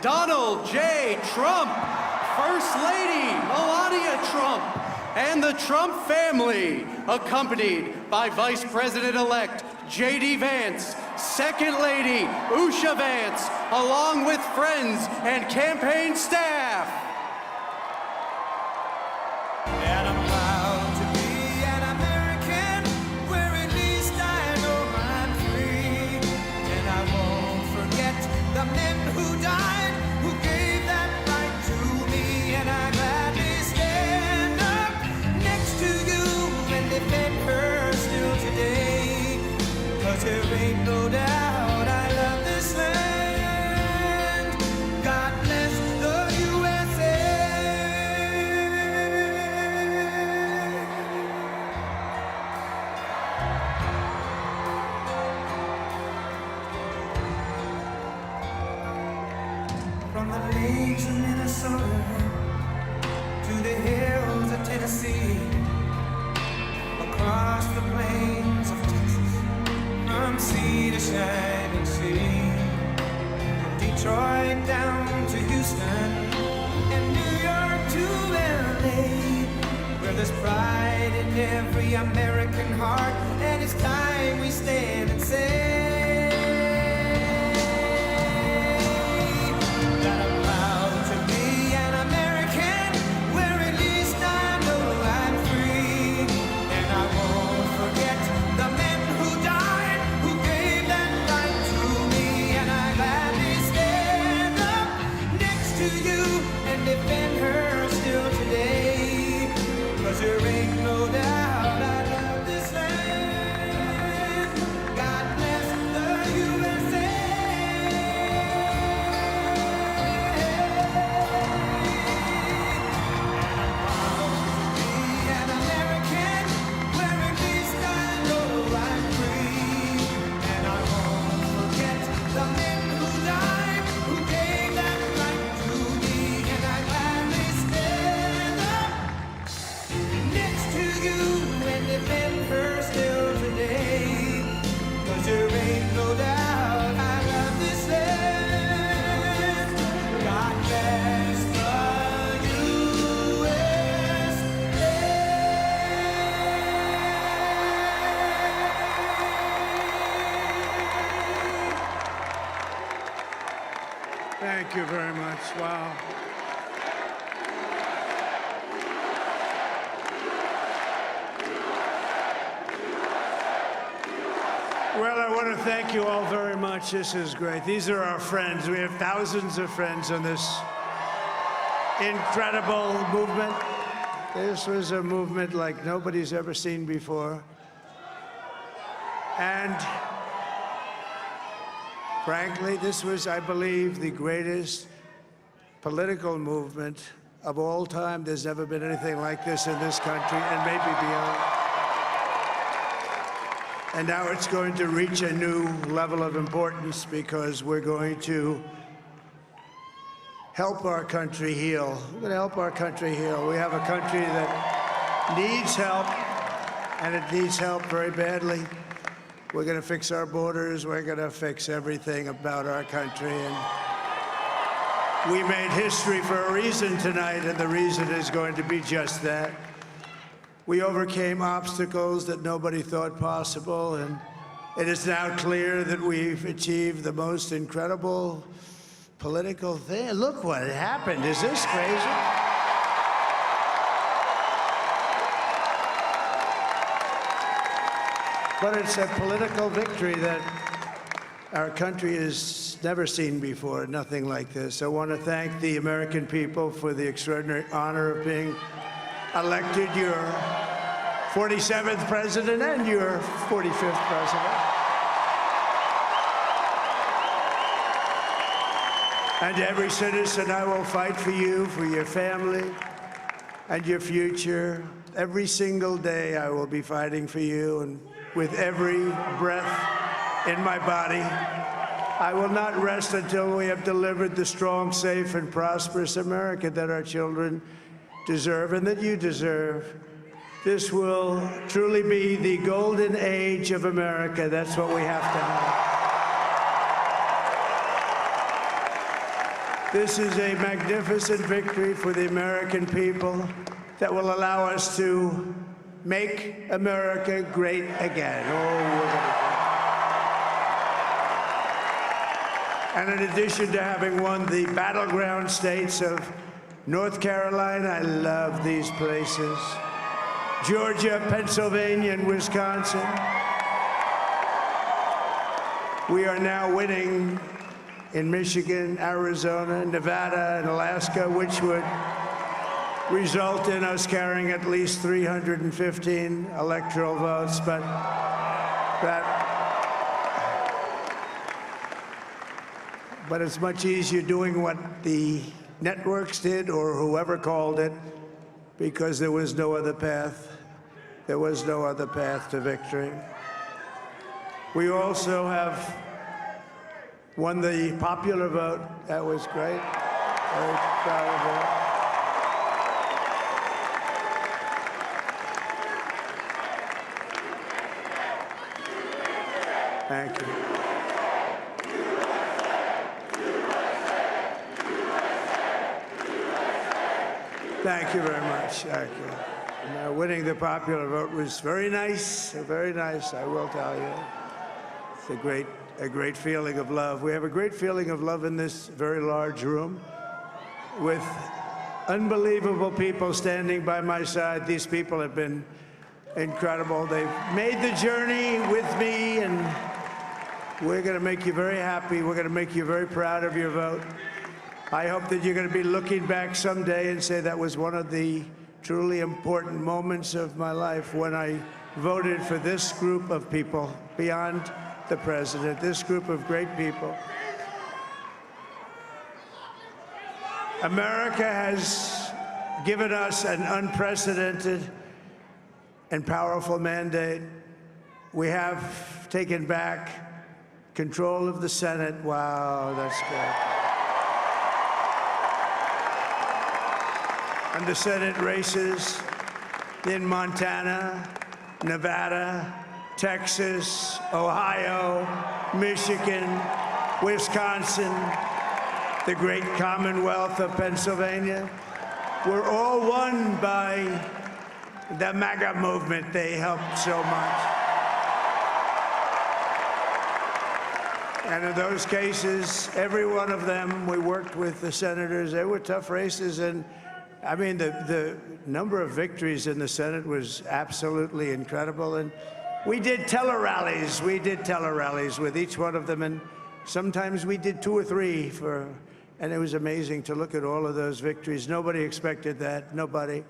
Donald J. Trump, First Lady Melania Trump, and the Trump family, accompanied by Vice President-elect J.D. Vance, Second Lady Usha Vance, along with friends and campaign staff. And I'm proud to be an American, where at least I know I'm free. And I won't forget the men who died, who gave that right to me. And I gladly stand up next to you and defend her still today. 'Cause there ain't no doubt I love this land. God bless the USA. From the lakes of Minnesota to the hills of Tennessee, across the plains of Texas, from sea to shining sea, from Detroit down to Houston, and New York to LA, where there's pride in every American heart, and it's time we stand and say that I'm proud to be an American, where at least I know I'm free. And I won't forget the men who died, who gave that right to me. And I gladly stand up next to you and defend her still today. 'Cause there ain't no doubt I love this land. God bless the USA. An American, where at least I know I'm free. And I won't forget the men who died, who gave that right to me. And I gladly stand up next to you and defend her still today. 'Cause there ain't no doubt I love this land. God bless the USA. Thank you very much. Wow. Well, I want to thank you all very much. This is great. These are our friends. We have thousands of friends on this incredible movement. This was a movement like nobody's ever seen before. And frankly, this was, I believe, the greatest political movement of all time. There's never been anything like this in this country, and maybe beyond. And now it's going to reach a new level of importance because we're going to help our country heal. We're going to help our country heal. We have a country that needs help, and it needs help very badly. We're going to fix our borders. We're going to fix everything about our country. And we made history for a reason tonight, and the reason is going to be just that. We overcame obstacles that nobody thought possible, and it is now clear that we've achieved the most incredible political thing. Look what happened. Is this crazy? But it's a political victory that our country has never seen before, nothing like this. I want to thank the American people for the extraordinary honor of being elected your 47th president and your 45th president. And every citizen, I will fight for you, for your family, and your future. Every single day, I will be fighting for you, and with every breath in my body, I will not rest until we have delivered the strong, safe, and prosperous America that our children deserve and that you deserve. This will truly be the golden age of America. That's what we have to have. This is a magnificent victory for the American people that will allow us to make America great again. And in addition to having won the battleground states of North Carolina, I love these places, Georgia, Pennsylvania, and Wisconsin, we are now winning in Michigan, Arizona, Nevada, and Alaska, which would result in us carrying at least 315 electoral votes. But it's much easier doing what the networks did or whoever called it, because there was no other path. There was no other path to victory. We also have won the popular vote. That was great. Very proud of that. Thank you. Thank you very much. Thank you. And, winning the popular vote was very nice, I will tell you. It's a great feeling of love. We have a great feeling of love in this very large room with unbelievable people standing by my side. These people have been incredible. They've made the journey with me, and we're going to make you very happy. We're going to make you very proud of your vote. I hope that you're going to be looking back someday and say that was one of the truly important moments of my life when I voted for this group of people beyond the president, this group of great people. America has given us an unprecedented and powerful mandate. We have taken back control of the Senate. Wow, that's good. And the Senate races in Montana, Nevada, Texas, Ohio, Michigan, Wisconsin, the great Commonwealth of Pennsylvania, were all won by the MAGA movement. They helped so much. And in those cases, every one of them, we worked with the senators. They were tough races, and I mean, the number of victories in the Senate was absolutely incredible. And we did tele-rallies. We did tele-rallies with each one of them. And sometimes we did 2 or 3 and it was amazing to look at all of those victories. Nobody expected that, nobody.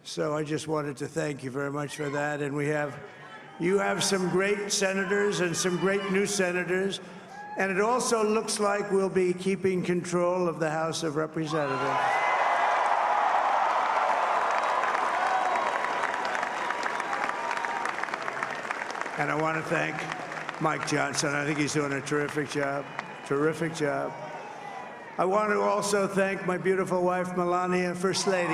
So I just wanted to thank you very much for that. And you have some great senators and some great new senators. And it also looks like we'll be keeping control of the House of Representatives. And I want to thank Mike Johnson. I think he's doing a terrific job, terrific job. I want to also thank my beautiful wife, Melania, First Lady.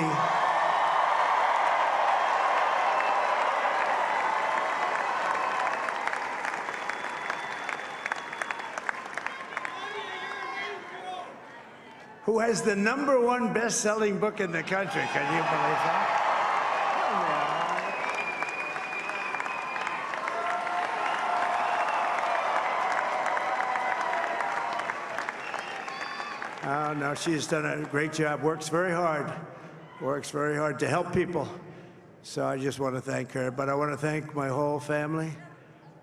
Who has the #1 best-selling book in the country. Can you believe that? Oh, no, she's done a great job, works very hard to help people. So I just want to thank her. But I want to thank my whole family,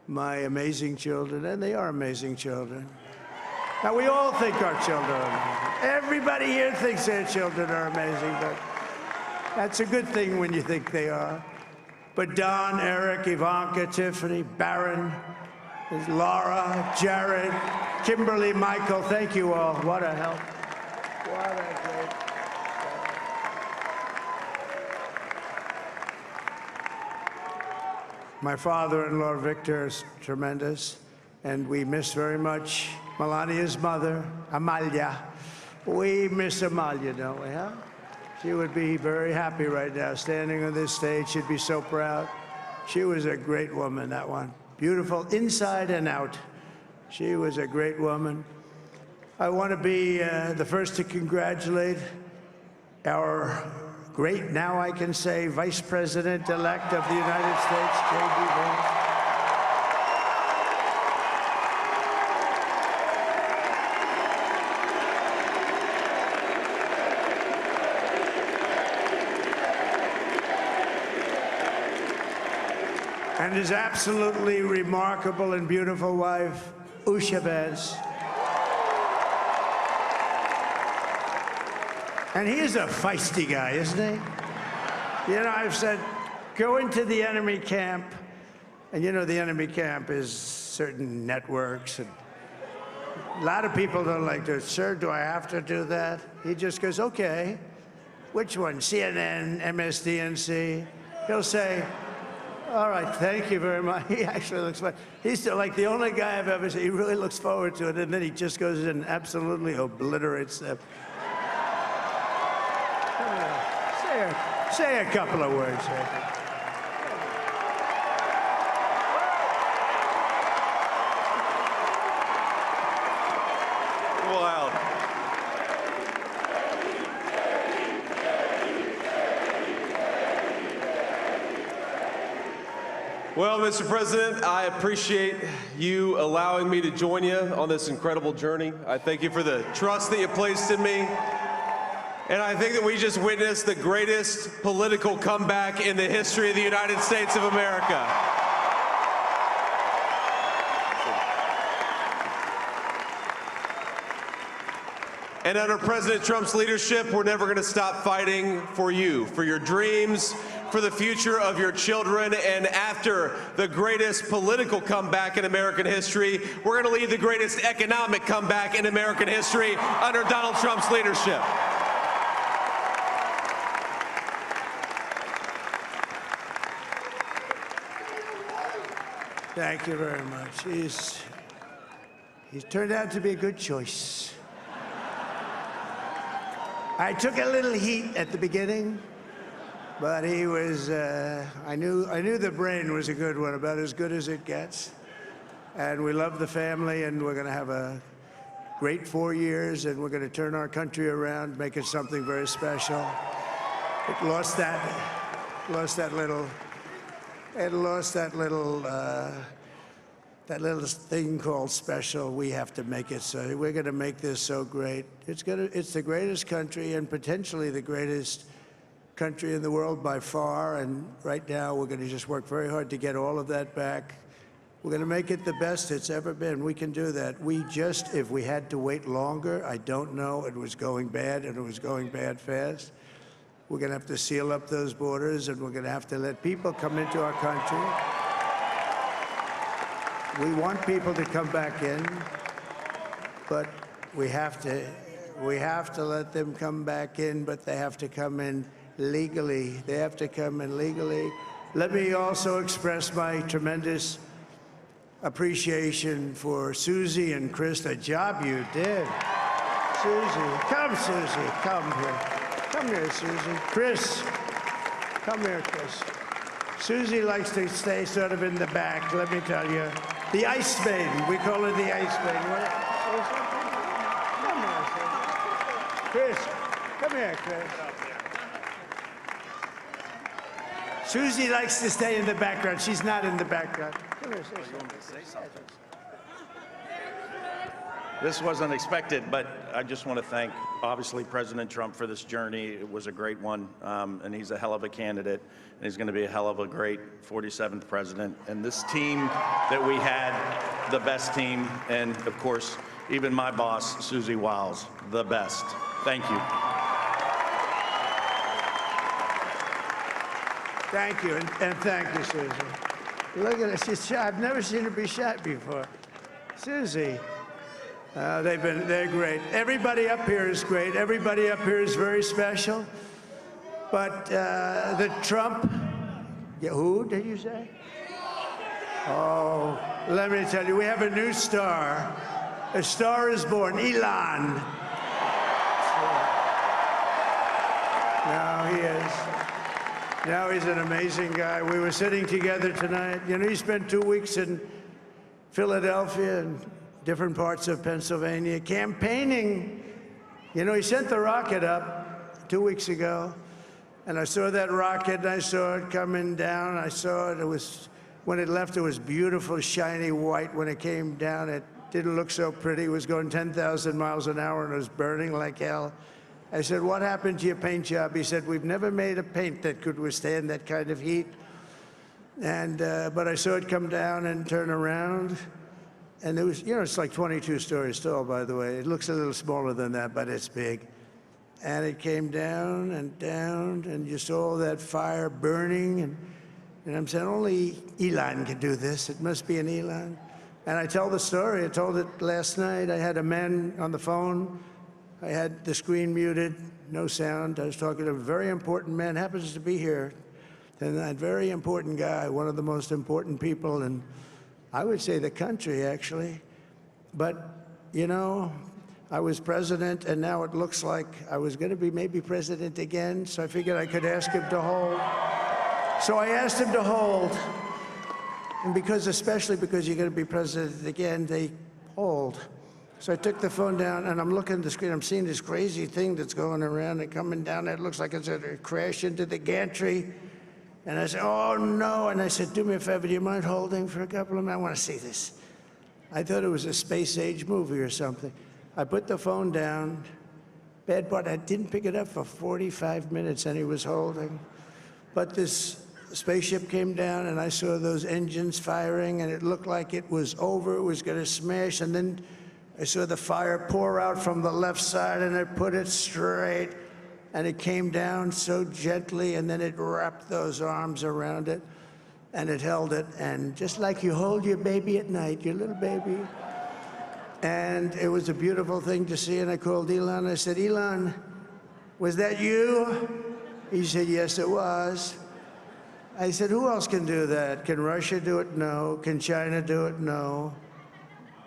my amazing children, and they are amazing children. Now, we all think our children are amazing. Everybody here thinks their children are amazing, but that's a good thing when you think they are. But Don, Eric, Ivanka, Tiffany, Barron, Laura, Jared, Kimberly, Michael, thank you all. What a help. What a great help. My father-in-law, Victor, is tremendous, and we miss very much Melania's mother, Amalia. We miss Amalia, don't we, huh? She would be very happy right now, standing on this stage. She'd be so proud. She was a great woman, that one. Beautiful inside and out. She was a great woman. I want to be the first to congratulate our great, now I can say, Vice President-elect of the United States, J.D. Vance. And his absolutely remarkable and beautiful wife, Usha Vance. And he is a feisty guy, isn't he? You know, I've said, go into the enemy camp, and you know the enemy camp is certain networks, and a lot of people don't like to, sir, do I have to do that? He just goes, okay, which one, CNN, MSDNC? He'll say, all right, thank you very much. He actually looks fun. He's like the only guy I've ever seen. He really looks forward to it, and then he just goes in and absolutely obliterates them. Say a couple of words. Wow. Well, Mr. President, I appreciate you allowing me to join you on this incredible journey. I thank you for the trust that you placed in me. And I think that we just witnessed the greatest political comeback in the history of the United States of America. And under President Trump's leadership, we're never going to stop fighting for you, for your dreams, for the future of your children. And after the greatest political comeback in American history, we're going to lead the greatest economic comeback in American history under Donald Trump's leadership. Thank you very much. He's turned out to be a good choice. I took a little heat at the beginning, but he was, I knew the brain was a good one, about as good as it gets. And we love the family, and we're going to have a great 4 years, and we're going to turn our country around, make it something very special. It lost that little thing called special. We have to make it so. We're going to make this so great. It's the greatest country and potentially the greatest country in the world by far. And right now, we're going to just work very hard to get all of that back. We're going to make it the best it's ever been. We can do that. If we had to wait longer, I don't know. It was going bad, and it was going bad fast. We're going to have to seal up those borders, and we're going to have to let people come into our country. We want people to come back in, but we have to let them come back in, but they have to come in legally. They have to come in legally. Let me also express my tremendous appreciation for Susie and Chris, the job you did. Susie, come here. Come here, Susie. Chris, come here, Chris. Susie likes to stay sort of in the back, let me tell you. The Ice Maiden, we call her the Ice Maiden. Come here, Chris. Come here, Chris. Susie likes to stay in the background. She's not in the background. Come here, say something. This wasn't expected, but I just want to thank, obviously, President Trump for this journey. It was a great one, and he's a hell of a candidate, and he's going to be a hell of a great 47th president. And this team that we had, the best team, and, of course, even my boss, Susie Wiles, the best. Thank you. Thank you, and thank you, Susie. Look at her, she's shy. I've never seen her be shy before. Susie. They're great. Everybody up here is great. Everybody up here is very special. But the Trump, who did you say? Oh, let me tell you, we have a new star. A star is born, Elon. Now he is. Now he's an amazing guy. We were sitting together tonight. You know, he spent 2 weeks in Philadelphia and different parts of Pennsylvania, campaigning. You know, he sent the rocket up 2 weeks ago, and I saw that rocket, and I saw it coming down. I saw it. It was, when it left, it was beautiful, shiny white. When it came down, it didn't look so pretty. It was going 10,000 miles an hour, and it was burning like hell. I said, what happened to your paint job? He said, we've never made a paint that could withstand that kind of heat. And, but I saw it come down and turn around. And it was, you know, it's like 22 stories tall, by the way. It looks a little smaller than that, but it's big. And it came down, and you saw that fire burning. And I'm saying, only Elon can do this. It must be an Elon. And I tell the story. I told it last night. I had a man on the phone. I had the screen muted, no sound. I was talking to a very important man, happens to be here. And that very important guy, one of the most important people in, I would say, the country, actually. But, you know, I was president, and now it looks like I was going to be maybe president again, so I figured I could ask him to hold. So I asked him to hold. And because, especially because you're going to be president again, they hold. So I took the phone down, and I'm looking at the screen. I'm seeing this crazy thing that's going around and coming down. It looks like it's going to crash into the gantry. And I said, oh, no. And I said, do me a favor, do you mind holding for a couple of minutes? I want to see this. I thought it was a space-age movie or something. I put the phone down. Bad part, I didn't pick it up for 45 minutes, and he was holding. But this spaceship came down, and I saw those engines firing, and it looked like it was over. It was going to smash. And then I saw the fire pour out from the left side, and it put it straight. And it came down so gently, and then it wrapped those arms around it, and it held it. And just like you hold your baby at night, your little baby. And it was a beautiful thing to see. And I called Elon. I said, Elon, was that you? He said, yes, it was. I said, who else can do that? Can Russia do it? No. Can China do it? No.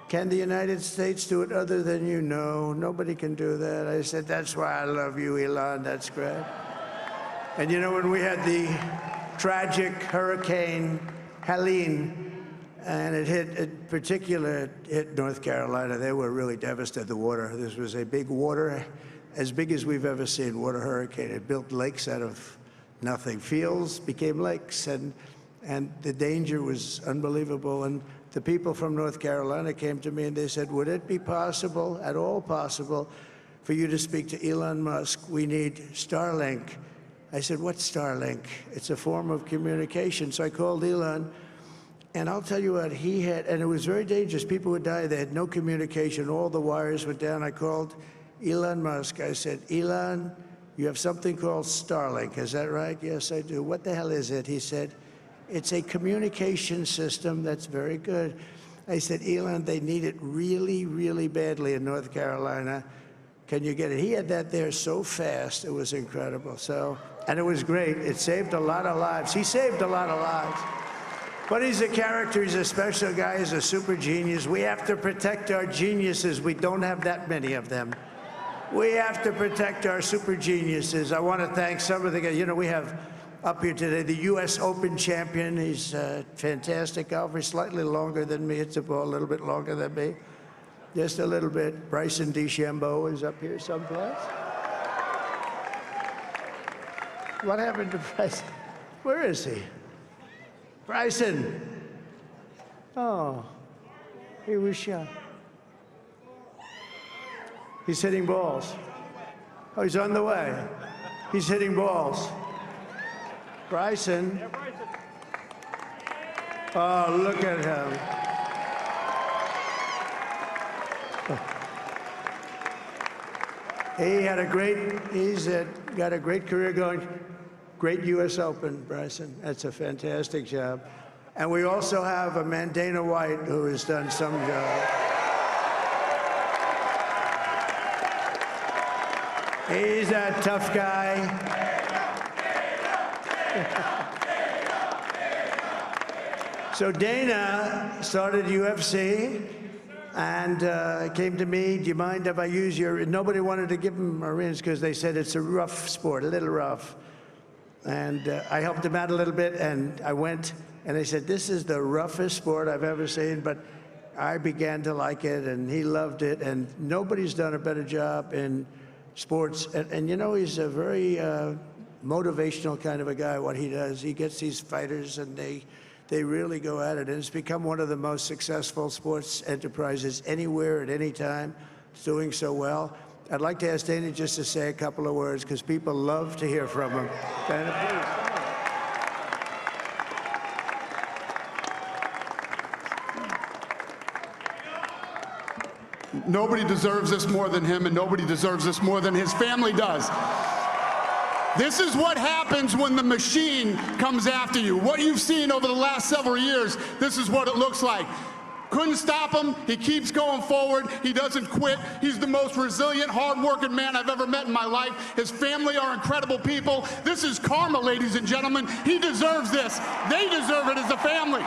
Can the United States do it other than you? No, nobody can do that. I said, that's why I love you, Elon. That's great. And you know, when we had the tragic Hurricane Helene, and it hit North Carolina, they were really devastated, the water. This was a big water, as big as we've ever seen, water hurricane. It built lakes out of nothing. Fields became lakes, and the danger was unbelievable. And the people from North Carolina came to me and they said, would it be possible, at all possible, for you to speak to Elon Musk? We need Starlink. I said, what's Starlink? It's a form of communication. So I called Elon, and I'll tell you what, he had, and it was very dangerous. People would die. They had no communication. All the wires went down. I called Elon Musk. I said, Elon, you have something called Starlink. Is that right? Yes, I do. What the hell is it? He said, it's a communication system that's very good. I said, Elon, they need it really, really badly in North Carolina. Can you get it? He had that there so fast. It was incredible. So, and it was great. It saved a lot of lives. He saved a lot of lives. But he's a character. He's a special guy. He's a super genius. We have to protect our geniuses. We don't have that many of them. We have to protect our super geniuses. I want to thank some of the guys. You know, we have up here today the U.S. Open champion. He's a fantastic golfer. He's slightly longer than me. Hits the ball a little bit longer than me. Just a little bit. Bryson DeChambeau is up here someplace. What happened to Bryson? Where is he? Bryson. Oh, he was shot. He's hitting balls. Oh, he's on the way. He's hitting balls. Bryson. Oh, look at him. He's got a great career going. Great U.S. Open, Bryson. That's a fantastic job. And we also have a man, Dana White, who has done some job. He's a tough guy. So Dana started UFC and came to me, do you mind if I use your, nobody wanted to give him Marines because they said it's a rough sport, a little rough. And I helped him out a little bit, and I went, and they said, this is the roughest sport I've ever seen, but I began to like it, and he loved it, and nobody's done a better job in sports. And you know, he's a very motivational kind of a guy, what he does. He gets these fighters, and they really go at it, and it's become one of the most successful sports enterprises anywhere at any time. It's doing so well. I'd like to ask Dana just to say a couple of words, because people love to hear from him. Dana, please. Nobody deserves this more than him, and nobody deserves this more than his family does. This is what happens when the machine comes after you. What you've seen over the last several years, this is what it looks like. Couldn't stop him. He keeps going forward. He doesn't quit. He's the most resilient, hard-working man I've ever met in my life. His family are incredible people. This is karma, ladies and gentlemen. He deserves this. They deserve it as a family.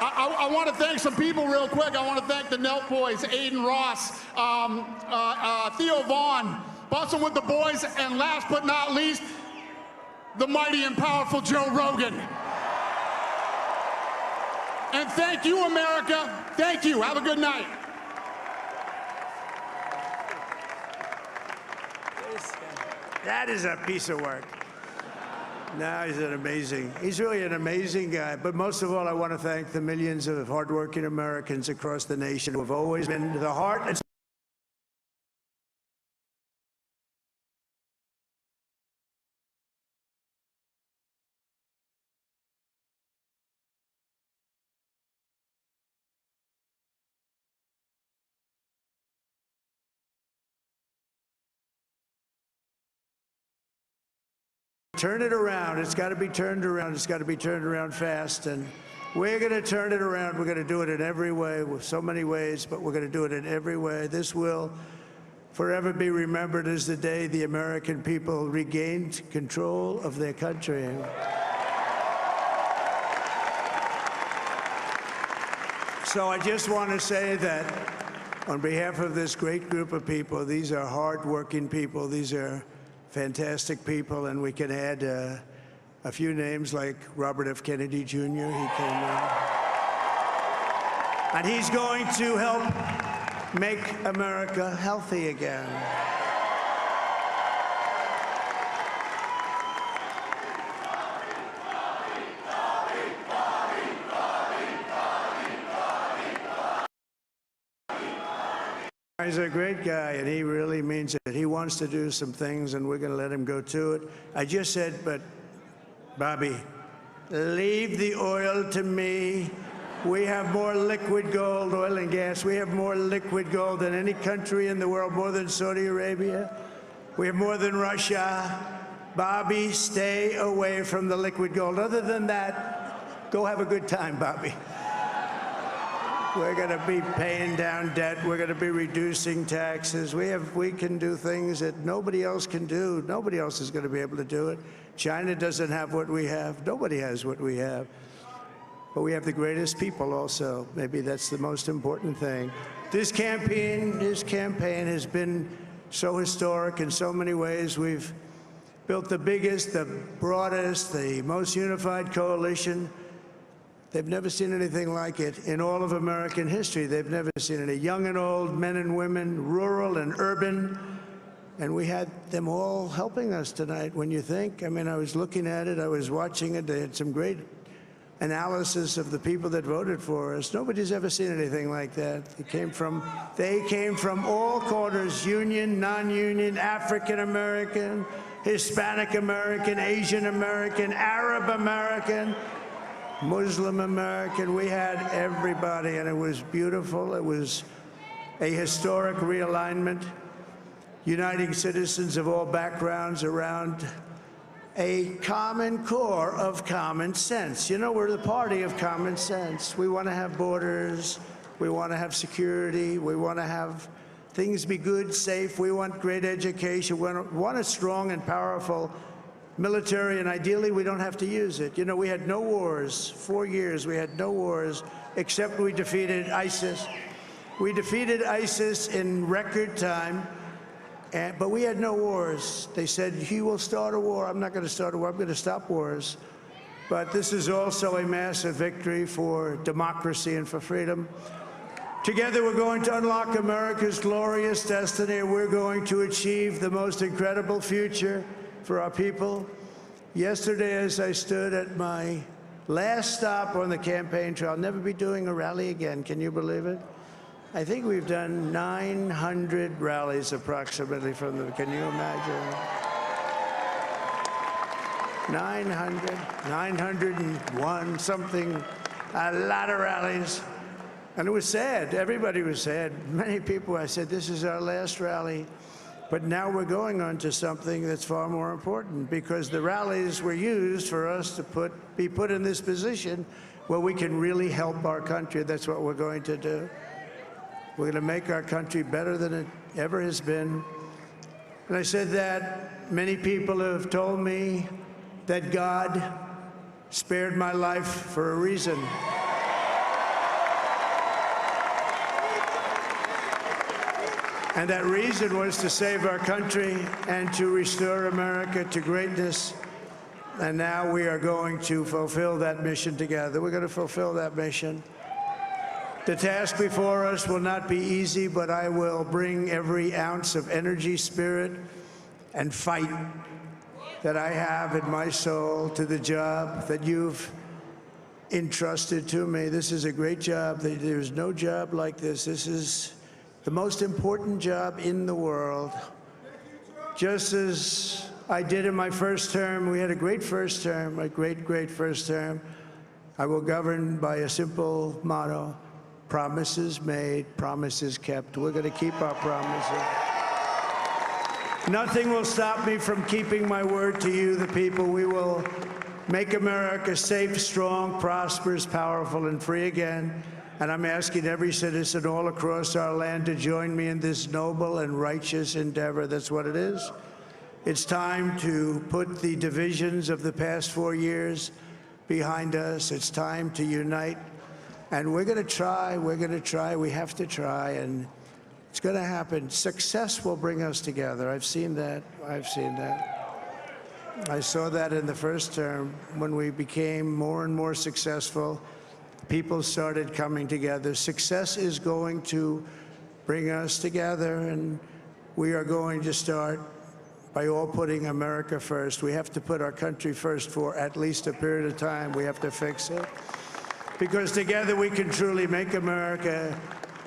I want to thank some people real quick. I want to thank the Nelk boys, Aiden Ross, Theo Vaughn, Bustin' with the boys, and last but not least, the mighty and powerful Joe Rogan. And thank you, America. Thank you. Have a good night. That is a piece of work. No, he's really an amazing guy. But most of all, I want to thank the millions of hardworking Americans across the nation who have always been the heart and turn it around. It's got to be turned around. It's got to be turned around fast. And we're going to turn it around. We're going to do it in every way, with so many ways, but we're going to do it in every way. This will forever be remembered as the day the American people regained control of their country. So I just want to say that on behalf of this great group of people, these are hard-working people. These are fantastic people, and we can add a few names like Robert F. Kennedy Jr. He came in. And he's going to help make America healthy again. He's a great guy, and he really means it. He wants to do some things, and we're going to let him go to it. I just said, but, Bobby, leave the oil to me. We have more liquid gold, oil and gas. We have more liquid gold than any country in the world, more than Saudi Arabia. We have more than Russia. Bobby, stay away from the liquid gold. Other than that, go have a good time, Bobby. We're going to be paying down debt. We're going to be reducing taxes. We can do things that nobody else can do. Nobody else is going to be able to do it. China doesn't have what we have. Nobody has what we have. But we have the greatest people also. Maybe that's the most important thing. This campaign has been so historic in so many ways. We've built the biggest, the broadest, the most unified coalition. They've never seen anything like it in all of American history. They've never seen it. Young and old, men and women, rural and urban. And we had them all helping us tonight. When you think, I mean, I was looking at it, I was watching it. They had some great analysis of the people that voted for us. Nobody's ever seen anything like that. They came from all corners, union, non-union, African American, Hispanic American, Asian American, Arab American, Muslim American. We had everybody, and it was beautiful. It was a historic realignment, uniting citizens of all backgrounds around a common core of common sense. You know, we're the party of common sense. We want to have borders. We want to have security. We want to have things be good, safe. We want great education. We want a strong and powerful military, and ideally we don't have to use it. You know, we had no wars. 4 years we had no wars, except we defeated ISIS. We defeated ISIS in record time, but we had no wars. They said, he will start a war. I'm not going to start a war. I'm going to stop wars. but this is also a massive victory for democracy and for freedom. Together, we're going to unlock America's glorious destiny, and we're going to achieve the most incredible future for our people. Yesterday, as I stood at my last stop on the campaign trail, I'll never be doing a rally again. Can you believe it? I think we've done 900 rallies approximately from them. Can you imagine? 901, something, a lot of rallies. And it was sad. Everybody was sad. Many people, I said, this is our last rally. But now we're going on to something that's far more important, because the rallies were used for us to be put in this position where we can really help our country. That's what we're going to do. We're going to make our country better than it ever has been. And I said that many people have told me that God spared my life for a reason. And that reason was to save our country and to restore America to greatness. And now we are going to fulfill that mission together. We're going to fulfill that mission. The task before us will not be easy, but I will bring every ounce of energy, spirit, and fight that I have in my soul to the job that you've entrusted to me. This is a great job. There's no job like this. This is the most important job in the world. Just as I did in my first term, we had a great first term, a great first term. I will govern by a simple motto: promises made, promises kept. We're going to keep our promises. Nothing will stop me from keeping my word to you, the people. We will make America safe, strong, prosperous, powerful, and free again. And I'm asking every citizen all across our land to join me in this noble and righteous endeavor. That's what it is. It's time to put the divisions of the past 4 years behind us. It's time to unite. And we're going to try. We're going to try. We have to try. And it's going to happen. Success will bring us together. I've seen that. I've seen that. I saw that in the first term when we became more and more successful. People started coming together. Success is going to bring us together, and we are going to start by all putting America first. We have to put our country first for at least a period of time. We have to fix it, because together we can truly make America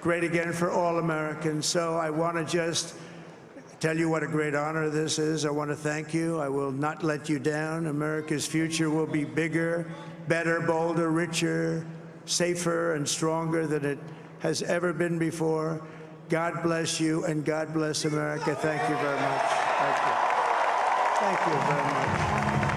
great again for all Americans. So I want to just tell you what a great honor this is. I want to thank you. I will not let you down. America's future will be bigger, better, bolder, richer, safer, and stronger than it has ever been before. God bless you, and God bless America. Thank you very much. Thank you. Thank you very much.